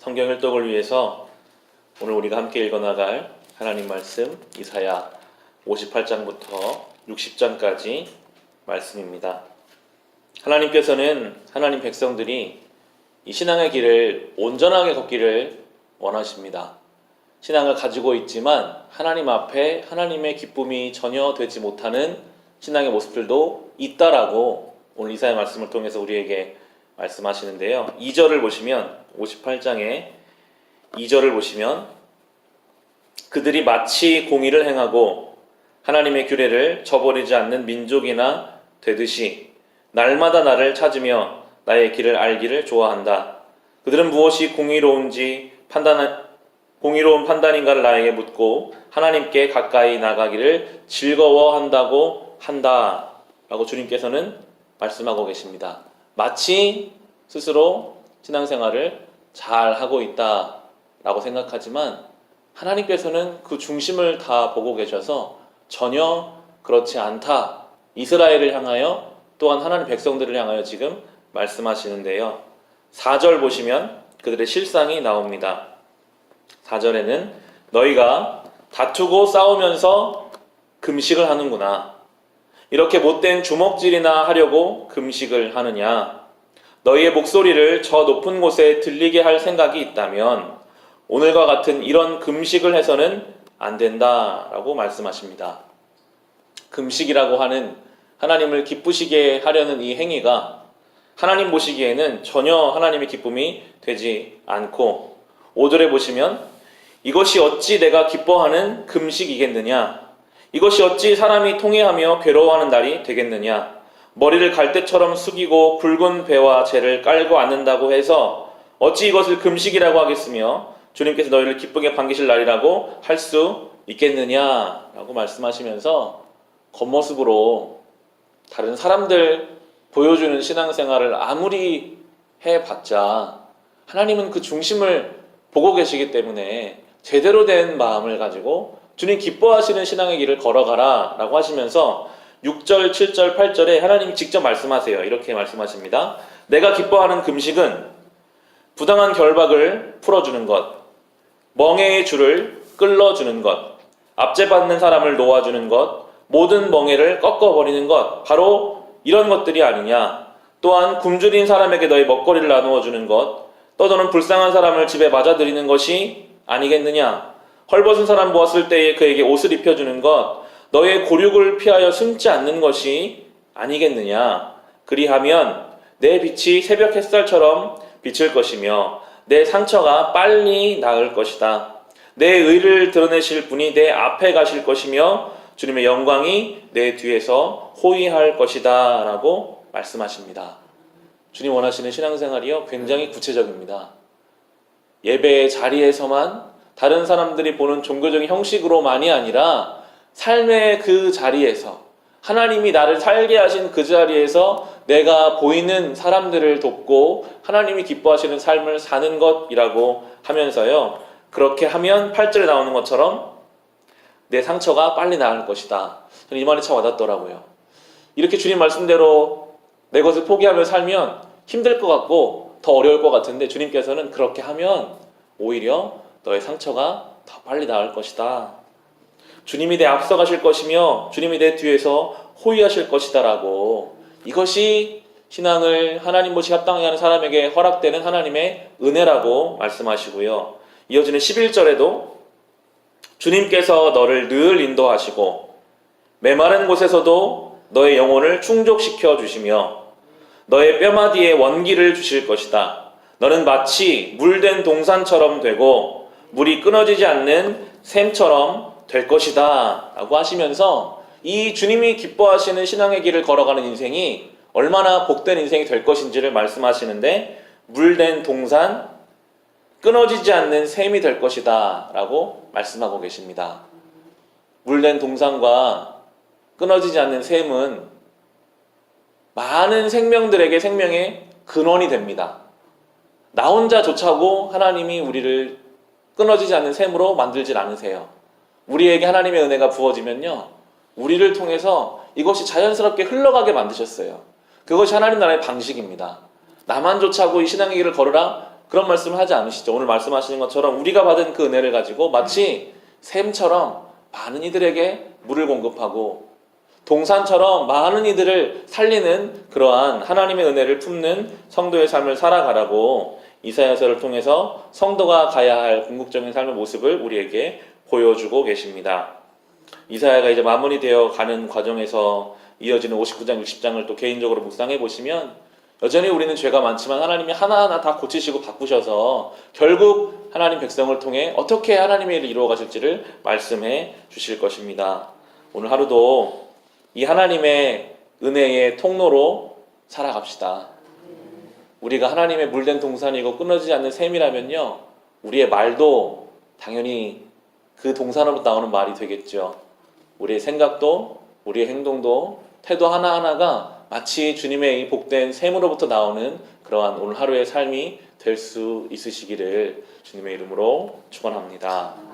성경 혈독을 위해서 오늘 우리가 함께 읽어나갈 하나님 말씀 이사야 58장부터 60장까지 말씀입니다. 하나님께서는 하나님 백성들이 이 신앙의 길을 온전하게 걷기를 원하십니다. 신앙을 가지고 있지만 하나님 앞에 하나님의 기쁨이 전혀 되지 못하는 신앙의 모습들도 있다라고 오늘 이사야 말씀을 통해서 우리에게 말씀하시는데요. 2절을 보시면 58장의 2절을 보시면 그들이 마치 공의를 행하고 하나님의 규례를 저버리지 않는 민족이나 되듯이 날마다 나를 찾으며 나의 길을 알기를 좋아한다. 그들은 무엇이 공의로운 판단인가를 나에게 묻고 하나님께 가까이 나가기를 즐거워한다고 한다 라고 주님께서는 말씀하고 계십니다. 마치 스스로 신앙생활을 잘 하고 있다 라고 생각하지만 하나님께서는 그 중심을 다 보고 계셔서 전혀 그렇지 않다. 이스라엘을 향하여 또한 하나님 백성들을 향하여 지금 말씀하시는데요. 4절 보시면 그들의 실상이 나옵니다. 4절에는 너희가 다투고 싸우면서 금식을 하는구나. 이렇게 못된 주먹질이나 하려고 금식을 하느냐. 너희의 목소리를 저 높은 곳에 들리게 할 생각이 있다면 오늘과 같은 이런 금식을 해서는 안 된다라고 말씀하십니다. 금식이라고 하는 하나님을 기쁘시게 하려는 이 행위가 하나님 보시기에는 전혀 하나님의 기쁨이 되지 않고 5절에 보시면 이것이 어찌 내가 기뻐하는 금식이겠느냐. 이것이 어찌 사람이 통회하며 괴로워하는 날이 되겠느냐. 머리를 갈대처럼 숙이고 굵은 배와 재를 깔고 앉는다고 해서 어찌 이것을 금식이라고 하겠으며 주님께서 너희를 기쁘게 반기실 날이라고 할 수 있겠느냐라고 말씀하시면서 겉모습으로 다른 사람들 보여주는 신앙생활을 아무리 해봤자 하나님은 그 중심을 보고 계시기 때문에 제대로 된 마음을 가지고 주님 기뻐하시는 신앙의 길을 걸어가라 라고 하시면서 6절, 7절, 8절에 하나님이 직접 말씀하세요. 이렇게 말씀하십니다. 내가 기뻐하는 금식은 부당한 결박을 풀어주는 것, 멍에의 줄을 끌어주는 것, 압제받는 사람을 놓아주는 것, 모든 멍에를 꺾어버리는 것, 바로 이런 것들이 아니냐. 또한 굶주린 사람에게 너의 먹거리를 나누어 주는 것, 떠도는 불쌍한 사람을 집에 맞아들이는 것이 아니겠느냐. 헐벗은 사람 보았을 때에 그에게 옷을 입혀주는 것, 너의 고륙을 피하여 숨지 않는 것이 아니겠느냐. 그리하면 내 빛이 새벽 햇살처럼 비칠 것이며 내 상처가 빨리 나을 것이다. 내 의를 드러내실 분이 내 앞에 가실 것이며 주님의 영광이 내 뒤에서 호위할 것이다 라고 말씀하십니다. 주님 원하시는 신앙생활이요 굉장히 구체적입니다. 예배의 자리에서만 다른 사람들이 보는 종교적인 형식으로만이 아니라 삶의 그 자리에서 하나님이 나를 살게 하신 그 자리에서 내가 보이는 사람들을 돕고 하나님이 기뻐하시는 삶을 사는 것이라고 하면서요. 그렇게 하면 8절에 나오는 것처럼 내 상처가 빨리 나을 것이다. 저는 이 말이 참 와닿더라고요. 이렇게 주님 말씀대로 내 것을 포기하며 살면 힘들 것 같고 더 어려울 것 같은데 주님께서는 그렇게 하면 오히려 너의 상처가 더 빨리 나을 것이다. 주님이 내 앞서 가실 것이며 주님이 내 뒤에서 호위하실 것이다 라고 이것이 신앙을 하나님 보시 합당하게 하는 사람에게 허락되는 하나님의 은혜라고 말씀하시고요. 이어지는 11절에도 주님께서 너를 늘 인도하시고 메마른 곳에서도 너의 영혼을 충족시켜 주시며 너의 뼈마디에 원기를 주실 것이다. 너는 마치 물된 동산처럼 되고 물이 끊어지지 않는 샘처럼 될 것이다 라고 하시면서 이 주님이 기뻐하시는 신앙의 길을 걸어가는 인생이 얼마나 복된 인생이 될 것인지를 말씀하시는데 물된 동산, 끊어지지 않는 샘이 될 것이다 라고 말씀하고 계십니다. 물된 동산과 끊어지지 않는 샘은 많은 생명들에게 생명의 근원이 됩니다. 나 혼자 좋자고 하나님이 우리를 끊어지지 않는 샘으로 만들질 않으세요. 우리에게 하나님의 은혜가 부어지면요 우리를 통해서 이것이 자연스럽게 흘러가게 만드셨어요. 그것이 하나님 나라의 방식입니다. 나만 좋자고 이 신앙의 길을 걸으라 그런 말씀을 하지 않으시죠. 오늘 말씀하시는 것처럼 우리가 받은 그 은혜를 가지고 마치 샘처럼 많은 이들에게 물을 공급하고 동산처럼 많은 이들을 살리는 그러한 하나님의 은혜를 품는 성도의 삶을 살아가라고 이사야서를 통해서 성도가 가야 할 궁극적인 삶의 모습을 우리에게 보여주고 계십니다. 이사야가 이제 마무리 되어 가는 과정에서 이어지는 59장, 60장을 또 개인적으로 묵상해 보시면 여전히 우리는 죄가 많지만 하나님이 하나하나 다 고치시고 바꾸셔서 결국 하나님 백성을 통해 어떻게 하나님의 일을 이루어 가실지를 말씀해 주실 것입니다. 오늘 하루도 이 하나님의 은혜의 통로로 살아갑시다. 우리가 하나님의 물된 동산이고 끊어지지 않는 샘이라면요, 우리의 말도 당연히 그 동산으로부터 나오는 말이 되겠죠. 우리의 생각도 우리의 행동도 태도 하나하나가 마치 주님의 이 복된 샘으로부터 나오는 그러한 오늘 하루의 삶이 될 수 있으시기를 주님의 이름으로 축원합니다.